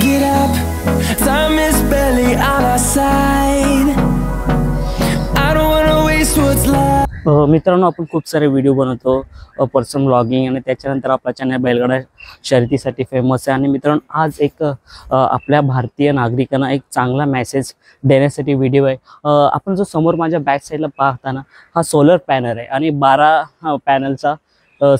get up. Time is barely on our side. I don't wanna waste what's left. मित्रांनो, आपण खूप सारे video बनवतो, पर्सनल व्लॉगिंग, आणि त्याच्यानंतर आपला चॅनल बैलगाडा शर्यतीसाठी फेमस आहे. आणि मित्रांनो, आज एक आपल्या भारतीय नागरिकांना एक चांगला मेसेज देण्यासाठी व्हिडिओ आहे. आपण जो समोर माझ्या बॅक साईडला पाहताना हा सोलर पॅनल आहे, आणि 12 पॅनलचा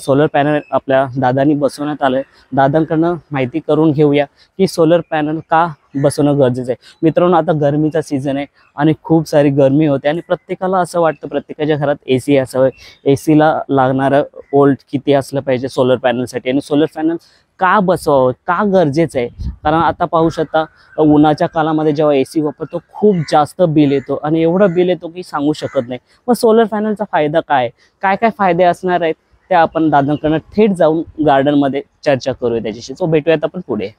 सोलर पॅनल आपल्या दादांनी बसवण्यात आलं आहे. दादांकडनं माहिती करून घेऊया की सोलर पॅनल का बसवणं गरजेचं आहे. मित्रांनो, आता गरमीचा सीझन आहे आणि खूप सारी गरमी होते, आणि प्रत्येकाला असं वाटतं प्रत्येकाच्या घरात AC असावं. ACला लागणारं वोल्ट किती असलं पाहिजे सोलर पॅनलसाठी, आणि सोलर पॅनल का बसवावं, का गरजेचं आहे. कारण आता पाहू शकता, उन्हाच्या काळामध्ये जेव्हा AC वापरतो खूप जास्त बिल येतो, आणि एवढं बिल येतो की सांगू शकत नाही. मग सोलर पॅनलचा फायदा काय काय फायदे असणार आहेत ते आपण दादांकडनं थेट जाऊन गार्डनमध्ये चर्चा करूया त्याच्याशी. सो भेटूयात आपण पुढे.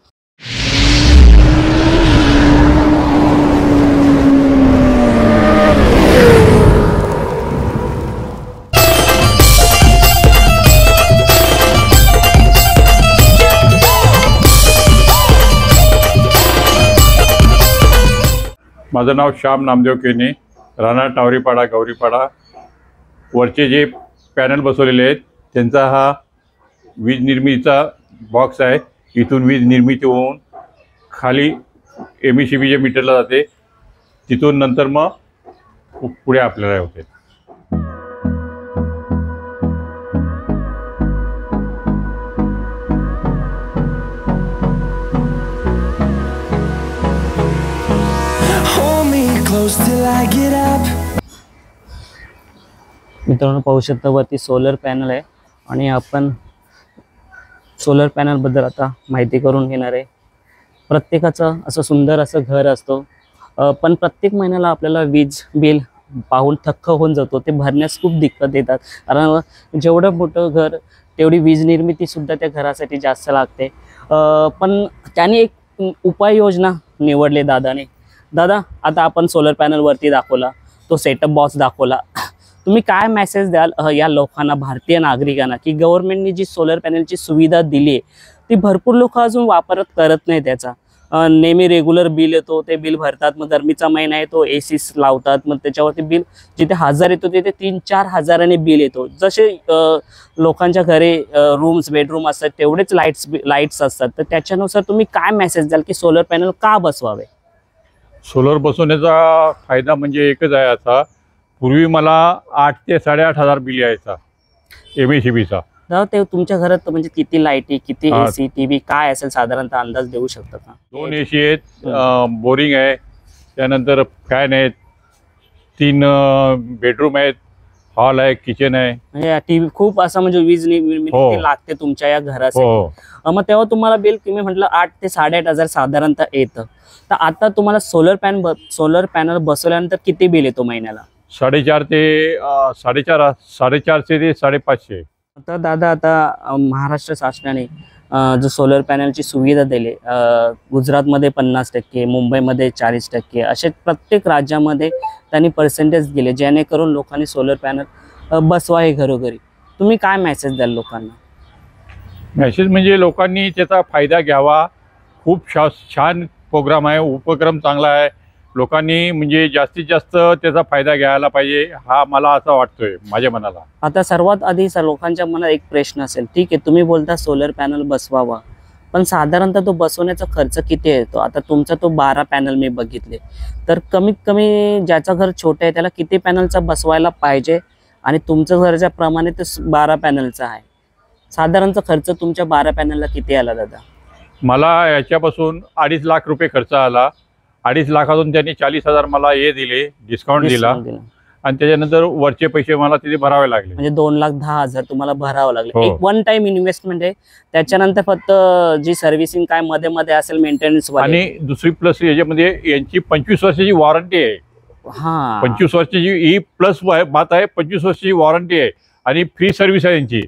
माझं नाव श्याम नामदेव केने, राहणार टावरीपाडा गौरीपाडा. वरचे जे पॅनल बसवलेले आहेत त्यांचा हा वीज निर्मितीचा बॉक्स आहे. इथून वीज निर्मिती होऊन खाली MECBच्या मीटरला जाते, तिथून नंतर मग पुढे आपल्याला होते. Hold me close till I get up. मित्रांनो, पाहू शकता वरती सोलर पॅनल आहे, आणि आपण सोलर पॅनल बद्दल आता माहिती करून घेणार आहे. प्रत्येकाचं असं सुंदर असं घर असतो, पण प्रत्येक महिन्याला आपल्याला वीज बिल पाहून थक्क होऊन जातो. ते भरण्यास खूप दिक्कत येतात, कारण जेवढं मोठं घर तेवढी वीज निर्मिती सुद्धा त्या घरासाठी जास्त लागते. पण त्याने एक उपाययोजना निवडले दादाने. दादा, आता आपण सोलर पॅनल वरती दाखवला, तो सेटअप बॉक्स दाखवला, तुम्ही काय मेसेज द्याल या लोकांना, भारतीय नागरिकांना, की गव्हर्नमेंटने जी सोलर पॅनलची सुविधा दिली आहे ती भरपूर लोक अजून करत नाही. त्याचा नेहमी रेग्युलर बिल येतो, ते बिल भरतात. मग गरमीचा महिना आहे तो AC लावतात, मग त्याच्यावरती बिल जिथे 1000 येतो तिथे 3-4 हजाराने बिल येतो. जसे लोकांच्या घरी रूम्स बेडरूम असतात तेवढेच लाईट्स असतात. तर त्याच्यानुसार तुम्ही काय मेसेज द्याल की सोलर पॅनल का बसवावे? सोलर बसवण्याचा फायदा म्हणजे एकच आहे. आता पूर्वी मला 8 ते 8.5 बिल यायचा MECBचा. ते तुमच्या घरात म्हणजे किती लाईटी, किती AC, TV काय असेल साधारणतः अंदाज देऊ शकता का? 2 AC आहेत, बोरिंग आहे, त्यानंतर फॅन आहेत, 3 बेडरूम आहेत, हॉल आहे, किचन आहे. म्हणजे TV खूप असं म्हणजे वीज निर्मिती लागते तुमच्या या घरासाठी. मग तेव्हा तुम्हाला बिल तुम्ही म्हटलं 8 ते 8.5 साधारणतः येतं. तर आता तुम्हाला सोलर पॅनल बसवल्यानंतर किती बिल येतो महिन्याला? 4.5 ते 4.5 ते 5.5. तर दादा, आता महाराष्ट्र शासनाने जो सोलर पॅनलची सुविधा दिली, गुजरातमध्ये 50%, मुंबईमध्ये 40%, असे प्रत्येक राज्यामध्ये त्यांनी पर्सेंटेज दिले, जेणेकरून लोकांनी सोलर पॅनल बसवावे घरोघरी. तुम्ही काय मेसेज द्याल लोकांना? मेसेज म्हणजे लोकांनी त्याचा फायदा घ्यावा. खूप छान प्रोग्राम आहे, उपक्रम चांगला आहे. लोकांनी म्हणजे जास्तीत जास्त त्याचा फायदा घ्यायला पाहिजे, हा मला असं वाटतोय माझ्या मनाला. आता सर्वात आधी लोकांच्या मनात एक प्रश्न असेल, ठीक आहे तुम्ही बोलता सोलर पॅनल बसवावा, पण साधारणतः तो बसवण्याचा खर्च किती येतो? आता तुमचा तो 12 पॅनल मी बघितले, तर कमीत कमी ज्याचं घर छोटं आहे त्याला किती पॅनलचा बसवायला पाहिजे, आणि तुमचं घरच्या प्रमाणे ते 12 पॅनलचा आहे, साधारणतः खर्च तुमच्या 12 पॅनलला किती आला दादा? मला याच्यापासून 2.5 लाख रुपये खर्च आला. 2.5 लाखातून त्यांनी 40,000 मला हे दिले, डिस्काउंट दिला, आणि त्याच्यानंतर वरचे पैसे मला तिथे भरावे लागले. म्हणजे 2,10,000 तुम्हाला भरावं लागले. एक वन टाइम इन्व्हेस्टमेंट आहे. त्याच्यानंतर फक्त जी सर्व्हिसिंग काय मध्ये मध्ये असेल मेंटेनन्स, आणि दुसरी प्लस याच्यामध्ये यांची 25 वर्षाची वॉरंटी आहे. 25 वर्षाची ही प्लस बात आहे. 25 वर्षाची वॉरंटी आहे, आणि फ्री सर्व्हिस आहे यांची.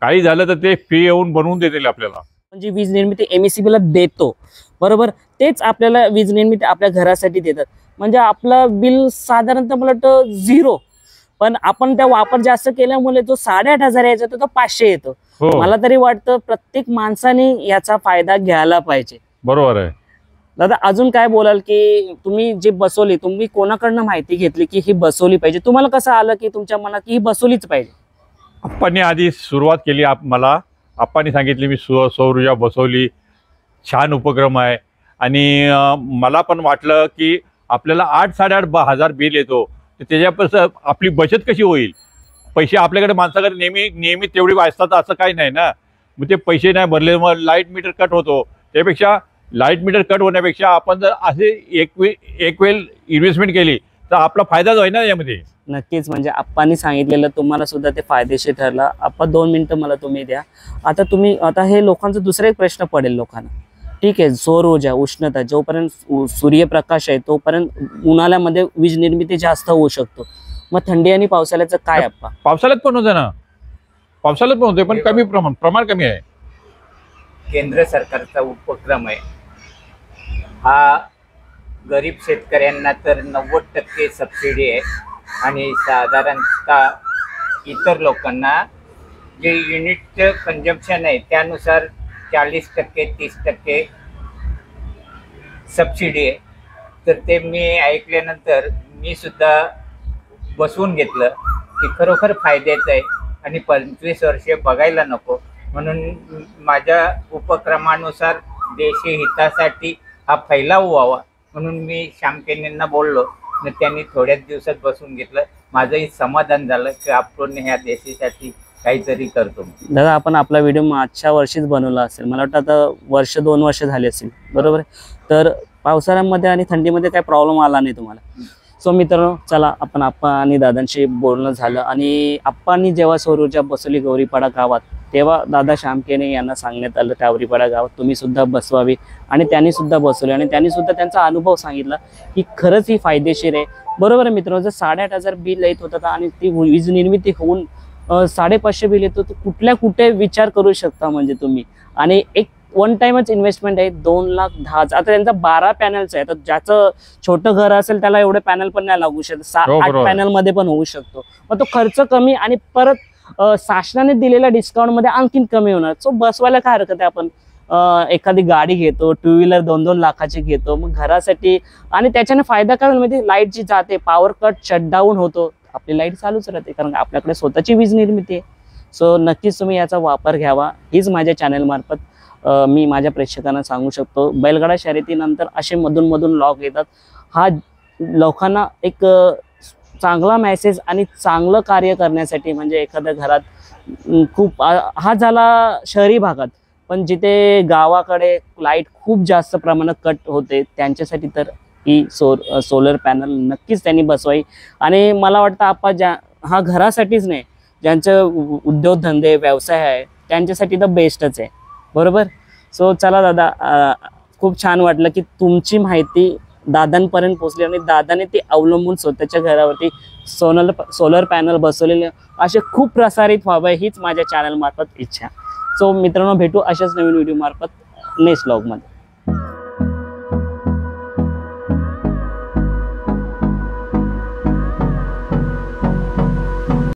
काही झालं तर ते फ्री येऊन बनवून देतील आपल्याला. म्हणजे वीज निर्मिती MECBला देतो, बरोबर, तेच आपल्याला वीज निर्मिती आपल्या घरासाठी देतात. म्हणजे आपलं बिल साधारणतः मला वाटतं 0, पण आपण त्या वापर जास्त केल्यामुळे जो 8,500 यायचा तो 500 येतो. मला तरी वाटतं प्रत्येक माणसाने याचा फायदा घ्यायला पाहिजे. बरोबर आहे. दादा अजून काय बोलाल की तुम्ही जे बसवली, तुम्ही कोणाकडनं माहिती घेतली की ही बसवली पाहिजे? तुम्हाला कसं आलं की तुमच्या मनात की ही बसवलीच पाहिजे? आप्पांनी आधी सुरुवात केली, मला आप्पांनी सांगितली, मी सौर ऊर्जा बसवली, छान उपक्रम आहे. आणि मला पण वाटलं की आपल्याला 8-8.5 बिल येतो, तर त्याच्यापासून आपली बचत कशी होईल. पैसे आपल्याकडे माणसाकडे नेहमी तेवढी वाचतात असं काही नाही ना. मग ते पैसे नाही भरले मग लाईट मीटर कट होतो. त्यापेक्षा लाईट मीटर कट होण्यापेक्षा आपण जर असे एक वेळ इन्व्हेस्टमेंट केली तर आपला फायदाच होईल ना यामध्ये. नक्कीच, म्हणजे आप्पांनी सांगितलेलं तुम्हाला सुद्धा ते फायदेशीर ठरलं. आप्पा 2 मिनिटं मला तुम्ही द्या. आता हे लोकांचा दुसरा एक प्रश्न पडेल लोकांना. ठीक आहे, सौर ऊर्जा, उष्णता, जोपर्यंत सूर्यप्रकाश आहे तोपर्यंत उन्हाळ्यामध्ये वीज निर्मिती जास्त होऊ शकतो. मग थंडी आणि पावसाळ्याचं काय आप्पा? पावसाळ्यात पण होतं ना, पावसाळ्यात पण होते, पण कमी प्रमाण कमी आहे. केंद्र सरकारचा उपक्रम आहे हा. गरीब शेतकऱ्यांना तर 90% सबसिडी आहे आणि साधारणतः इतर लोकांना जे युनिटचं कंजम्पशन आहे त्यानुसार 40% 30% सबसिडी आहे. तर ते मी ऐकल्यानंतर मी सुद्धा बसवून घेतलं की खरोखर फायद्याचं आहे आणि 25 वर्षे बघायला नको. म्हणून माझ्या उपक्रमानुसार देशी हितासाठी हा फैलाव व्हावा म्हणून मी श्यामकेनींना बोललो आणि त्यांनी थोड्याच दिवसात बसून घेतलं. माझंही समाधान झालं की आपण ह्या देशासाठी काहीतरी करतो. दादा आपण आपला व्हिडिओ मागच्या वर्षीच बनवला असेल, मला वाटतं आता 1-2 वर्ष झाली असतील, बरोबर आहे? तर पावसाळ्यामध्ये आणि थंडीमध्ये काही प्रॉब्लेम आला नाही तुम्हाला? सो मित्रांनो, चला आपण आप्पा आणि दादांशी बोलणं झालं आणि आप्पांनी जेव्हा सौर ऊर्जा बसवली गौरीपाडा गावात, तेव्हा दादा श्यामकेने यांना सांगण्यात आलं टावरीपाडा गावात तुम्ही सुद्धा बसवावी आणि त्यांनी सुद्धा बसवले आणि त्यांनी सुद्धा त्यांचा अनुभव सांगितला की खरंच ही फायदेशीर आहे. बरोबर आहे मित्रांनो, जर 8,500 बिल येत होतं आणि ती वीज निर्मिती होऊन 550 बिल येतो, तर कुठे विचार करू शकता म्हणजे तुम्ही. आणि एक वन टाइमच इन्व्हेस्टमेंट आहे 2,10,000. आता त्यांचा 12 पॅनल्स आहे, तर ज्याचं छोटं घर असेल त्याला एवढे पॅनल पण नाही लागू शकत, 7-8 पॅनल मध्ये पण होऊ शकतो. मग तो खर्च कमी आणि परत शासनाने दिलेल्या डिस्काउंट मध्ये आणखीन कमी होणार. सो बसवायला काय हरकत आहे? आपण एखादी गाडी घेतो, 2 व्हीलर 2-2 लाखाची घेतो, मग घरासाठी. आणि त्याच्याने फायदा काय होईल म्हणजे लाईट जी जाते, पॉवर कट, शटडाऊन होतो, आपली लाईट चालूच राहते कारण आपल्याकडे स्वतःची वीज निर्मिती आहे. सो नक्कीच तुम्ही याचा वापर घ्यावा. हीच माझ्या चॅनल मार्फत मी माझ्या प्रेक्षकांना सांगू शकतो. बैलगाडा शर्यतीनंतर असे मधून लॉग येतात. हा लोकांना एक चांगला मेसेज आणि चांगलं कार्य करण्यासाठी, म्हणजे एखाद्या घरात खूप हा झाला शहरी भागात, पण जिथे गावाकडे लाईट खूप जास्त प्रमाणात कट होते त्यांच्यासाठी तर ही सोलर पॅनल नक्कीच त्यांनी बसवाई. आणि मला वाटतं आपण हा घरासाठीच नाही, ज्यांचे उद्योगधंदे व्यवसाय आहे त्यांच्यासाठी तर बेस्टच आहे, बरोबर? सो चला दादा, खूप छान वाटलं की तुमची माहिती दादांपर्यंत पोहोचली आणि दादाने ते अवलंबून स्वतःच्या घरावरती सोलर पॅनल बसवलेले असे खूप प्रसारित व्हावे हीच माझ्या चॅनल मार्फत इच्छा. सो मित्रांनो, भेटू अशाच नवीन व्हिडिओ मार्फत नेक्स्ट व्लॉगमध्ये.